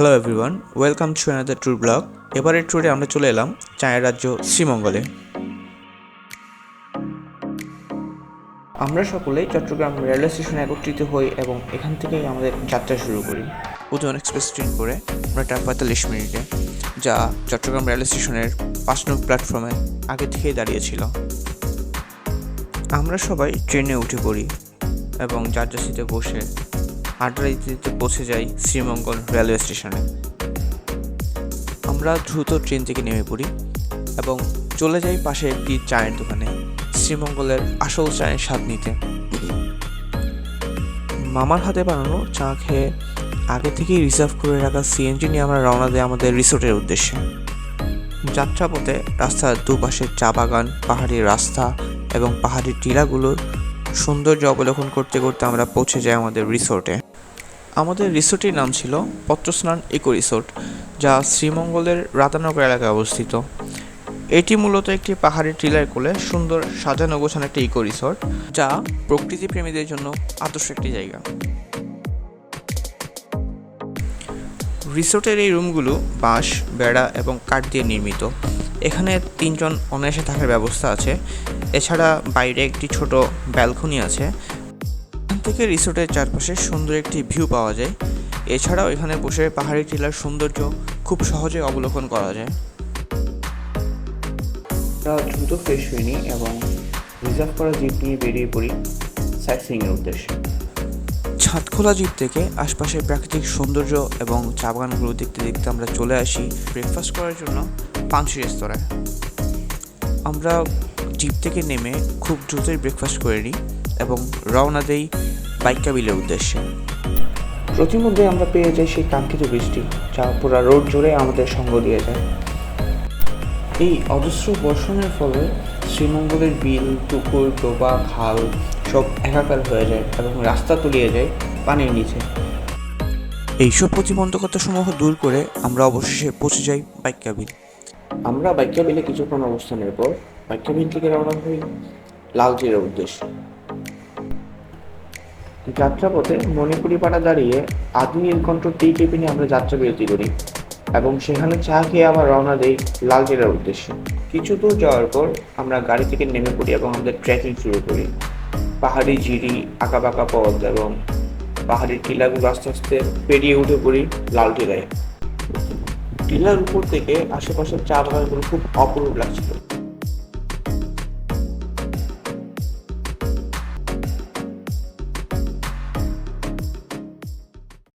Hello everyone, welcome to another tour blog. এবারের ট্যুরে আমরা চলে এলাম চায়ের রাজ্য শ্রীমঙ্গলে। আমরা সকলেই চট্টগ্রাম রেলওয়ে স্টেশনে একত্রিত হই এবং এখান থেকেই আমাদের যাত্রা শুরু করি। উদয়ন এক্সপ্রেস ট্রেন করে আমরা 45 মিনিটে, যা চট্টগ্রাম রেলওয়ে স্টেশনের 5 নং প্ল্যাটফর্মে আগে থেকেই দাঁড়িয়েছিল। আমরা সবাই ট্রেনে উঠে পড়ি এবং যার যার সিটে বসে আড্ডা দিতে পৌঁছে যাই শ্রীমঙ্গল রেলওয়ে স্টেশনে। আমরা দ্রুত ট্রেন থেকে নেমে পড়ি এবং চলে যাই পাশে একটি চায়ের দোকানে শ্রীমঙ্গলের আসল চায়ের স্বাদ নিতে। মামার হাতে বানানো চা খেয়ে আগে থেকেই রিজার্ভ করে রাখা সিএনজি নিয়ে আমরা রওনা দিই আমাদের রিসোর্টের উদ্দেশ্যে। যাত্রাপথে রাস্তার দুপাশে চা বাগান, পাহাড়ি রাস্তা এবং পাহাড়ি টিলাগুলোর সৌন্দর্য অবলোকন করতে করতে আমরা পৌঁছে যাই আমাদের রিসোর্টে। আমাদের রিসোর্টের নাম ছিল পত্রস্নান ইকো রিসোর্ট, যা শ্রীমঙ্গলের রাধানগর এলাকায় অবস্থিত। এটি মূলত একটি পাহাড়ি টিলার কোলে সুন্দর সাজানো গোছানো একটি ইকো রিসোর্ট, যা প্রকৃতি প্রেমীদের জন্য আদর্শ একটি জায়গা। রিসোর্টের এই রুমগুলো বাঁশ, বেড়া এবং কাঠ দিয়ে নির্মিত। এখানে 3 জন অনায়াসে থাকার ব্যবস্থা আছে। এছাড়া বাইরে একটি ছোট ব্যালকনি আছে। এখান থেকে রিসোর্টের চারপাশে সুন্দর একটি ভিউ পাওয়া যায়। এছাড়াও এখানে বসে পাহাড়ি টিলার সৌন্দর্য খুব সহজে অবলোকন করা যায়। আমরা দ্রুত ফ্রেশ হয়ে নিই এবং রিজার্ভ করা জিপ নিয়ে বেরিয়ে পড়ি সাইট সিইংয়ের উদ্দেশ্যে। ছাদখোলা জিপ থেকে আশপাশের প্রাকৃতিক সৌন্দর্য এবং চা বাগানগুলো দেখতে দেখতে আমরা চলে আসি ব্রেকফাস্ট করার জন্য পাঞ্চি রেস্তোরাঁয়। আমরা জিপ থেকে নেমে খুব দ্রুতই ব্রেকফাস্ট করে নিই এবং রওনা দেই বাইক্কা বিলের উদ্দেশ্যে। প্রতিমধ্যে আমরা পেয়ে যাই সেই কাঙ্ক্ষিত বৃষ্টি, যা পুরো রোড জুড়ে আমাদের সঙ্গ দিয়ে যায়। এই অজস্র বর্ষণের ফলে শ্রীমঙ্গলের বিল, পুকুর, ডোবা, খাল সব একাকার হয়ে যায় এবং রাস্তা তলিয়ে যায় পানির নিচে। এইসব প্রতিবন্ধকতা সমূহ দূর করে আমরা অবশেষে পৌঁছে যাই বাইক্কা বিল। আমরা বাইক্কা বিলে কিছুক্ষণ অবস্থানের পর বাইক্কা বিল থেকে রওনা হই লালজিরার উদ্দেশ্যে। যাত্রাপথে মণিপুরি পাড়া দাঁড়িয়ে আদি নীলকণ্ঠ টি কেবিনে আমরা যাত্রা বিরতি করি এবং সেখানে চা খেয়ে আবার রওনা দেই লালজিরার উদ্দেশ্যে। কিছু দূর যাওয়ার পর আমরা গাড়ি থেকে নেমে পড়ি এবং আমাদের ট্রেকিং শুরু করি। পাহাড়ি ঝিরি, আঁকাবাঁকা পথ এবং পাহাড়ি টিলাগুলো আস্তে আস্তে পেরিয়ে উঠে পড়ি লাল টিলায়। টিলার উপর থেকে আশেপাশের চা বাগানগুলো খুব অপরূপ লাগছিল।